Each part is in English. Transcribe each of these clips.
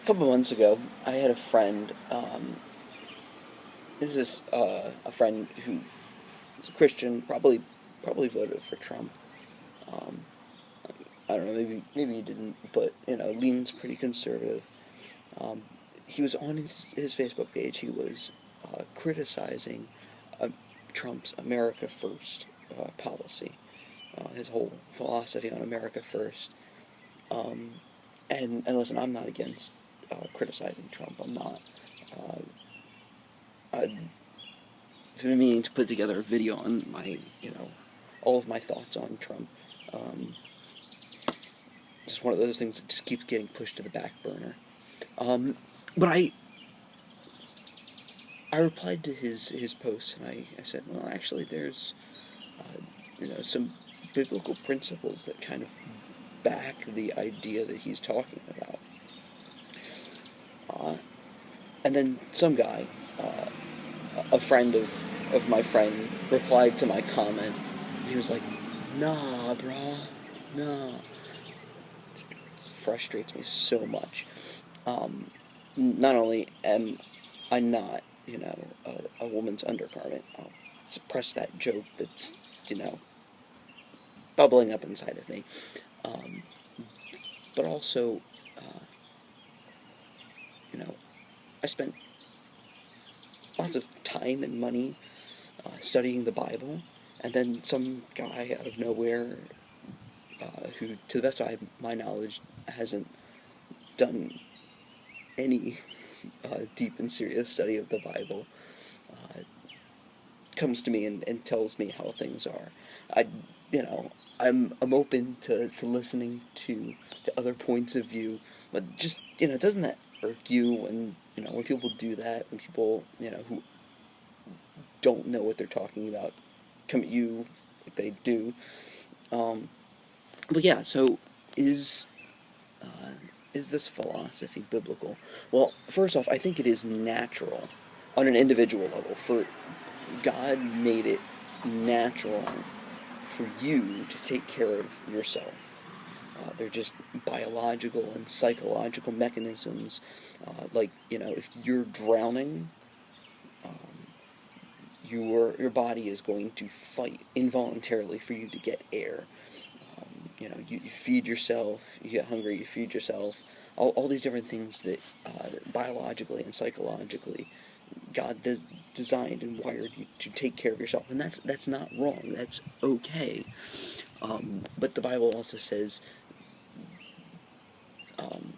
A couple months ago, I had a friend. This is a friend who is a Christian, probably voted for Trump. Um, I don't know, maybe he didn't, but leans pretty conservative. Um, he was on his Facebook page. He was criticizing uh, Trump's America First policy, his whole philosophy on America First. Um, and listen, I'm not against criticizing Trump. I'm not. Uh, I've been meaning to put together a video on all of my thoughts on Trump. Um, just one of those things that just keeps getting pushed to the back burner. But I replied to his post, and I said, well, actually, there's some biblical principles that kind of back the idea that he's talking about. And then some guy, a friend of my friend, replied to my comment. He was like, "Nah, brah, nah." It frustrates me so much. Um, Not only am I not, a woman's undergarment, I'll suppress that joke that's, bubbling up inside of me. Um, but also, uh, you know, I spent lots of time and money studying the Bible, and then some guy out of nowhere, who, to the best of my knowledge, hasn't done any deep and serious study of the Bible, uh, comes to me and tells me how things are. I, you know, I'm open to listening to other points of view, but just doesn't that irk you when people do that, when people who don't know what they're talking about come at you like they do? Um, but yeah, so is uh, is this philosophy biblical? Well, first off, I think it is natural on an individual level. For God made it natural for you to take care of yourself. They're just biological and psychological mechanisms. Like, if you're drowning, um, your body is going to fight involuntarily for you to get air. You feed yourself, you get hungry, you feed yourself. All these different things that biologically and psychologically God designed and wired you to take care of yourself, and that's not wrong. That's okay. But the Bible also says um,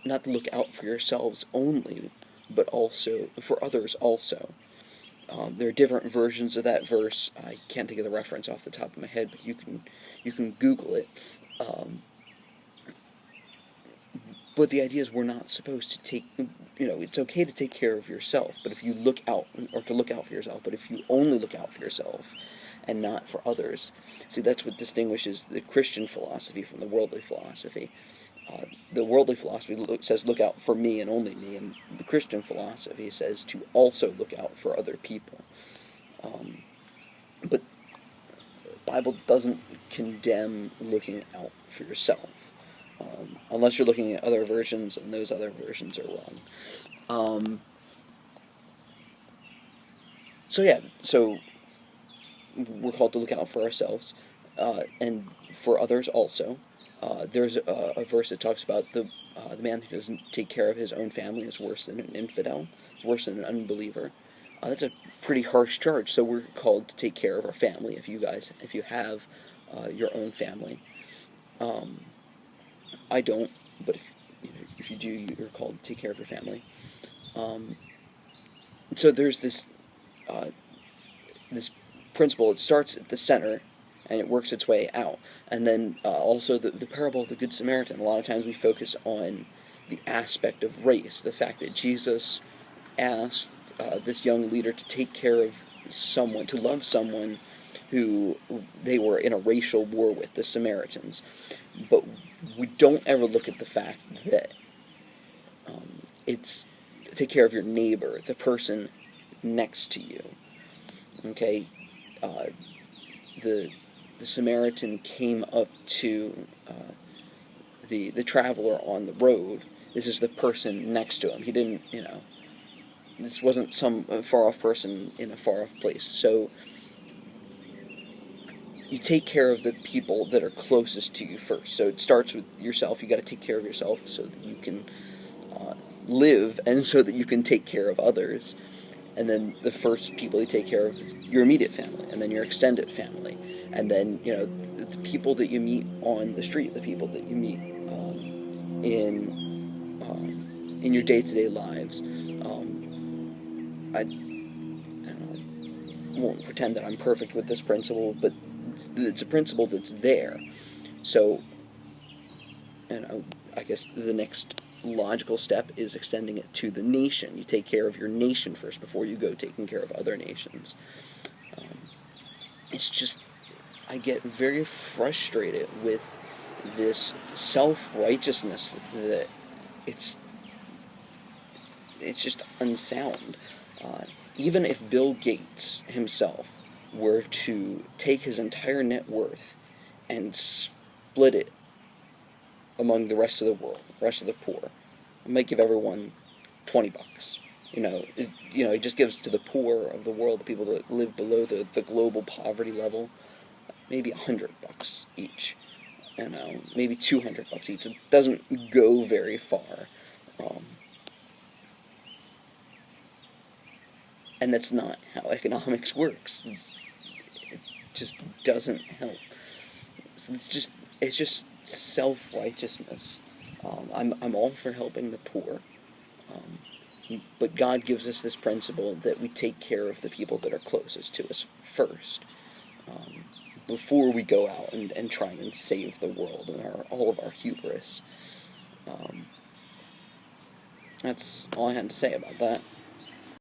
not to look out for yourselves only, but also for others also. There are different versions of that verse. I can't think of the reference off the top of my head, but you can Google it. Um, but the idea is we're not supposed to take. It's okay to take care of yourself, but if you look out, or to look out for yourself, but if you only look out for yourself and not for others, see, that's what distinguishes the Christian philosophy from the worldly philosophy. The worldly philosophy says look out for me and only me, and the Christian philosophy says to also look out for other people. But the Bible doesn't condemn looking out for yourself, unless you're looking at other versions, and those other versions are wrong. Um, so yeah, so we're called to look out for ourselves, and for others also. There's a verse that talks about the man who doesn't take care of his own family is worse than an infidel, is worse than an unbeliever. That's a pretty harsh charge. So we're called to take care of our family. If you have your own family, um, I don't, but if you do, you're called to take care of your family. Um, so there's uh, this principle. It starts at the center, and it works its way out. And then also the parable of the Good Samaritan. A lot of times we focus on the aspect of race, the fact that Jesus asked this young leader to take care of someone, to love someone who they were in a racial war with, the Samaritans. But we don't ever look at the fact that it's take care of your neighbor, the person next to you. Okay, uh, the the Samaritan came up to the traveler on the road, This is the person next to him. He didn't, this wasn't some far-off person in a far-off place. So you take care of the people that are closest to you first. So it starts with yourself. You got to take care of yourself so that you can live, and so that you can take care of others. And then the first people you take care of is your immediate family, and then your extended family, and then the people that you meet on the street, the people that you meet in your day-to-day lives. I won't pretend that I'm perfect with this principle, but it's a principle that's there. So, I guess the next logical step is extending it to the nation. You take care of your nation first before you go taking care of other nations. It's just, I get very frustrated with this self-righteousness that it's just unsound. Even if Bill Gates himself were to take his entire net worth and split it among the rest of the world, the rest of the poor, it might give everyone $20. He just gives to the poor of the world, the people that live below the global poverty level, maybe $100 each. Maybe $200 each. It doesn't go very far. And that's not how economics works. It just doesn't help. So it's just self-righteousness. I'm all for helping the poor, but God gives us this principle that we take care of the people that are closest to us first, before we go out and try and save the world and all of our hubris. That's all I had to say about that.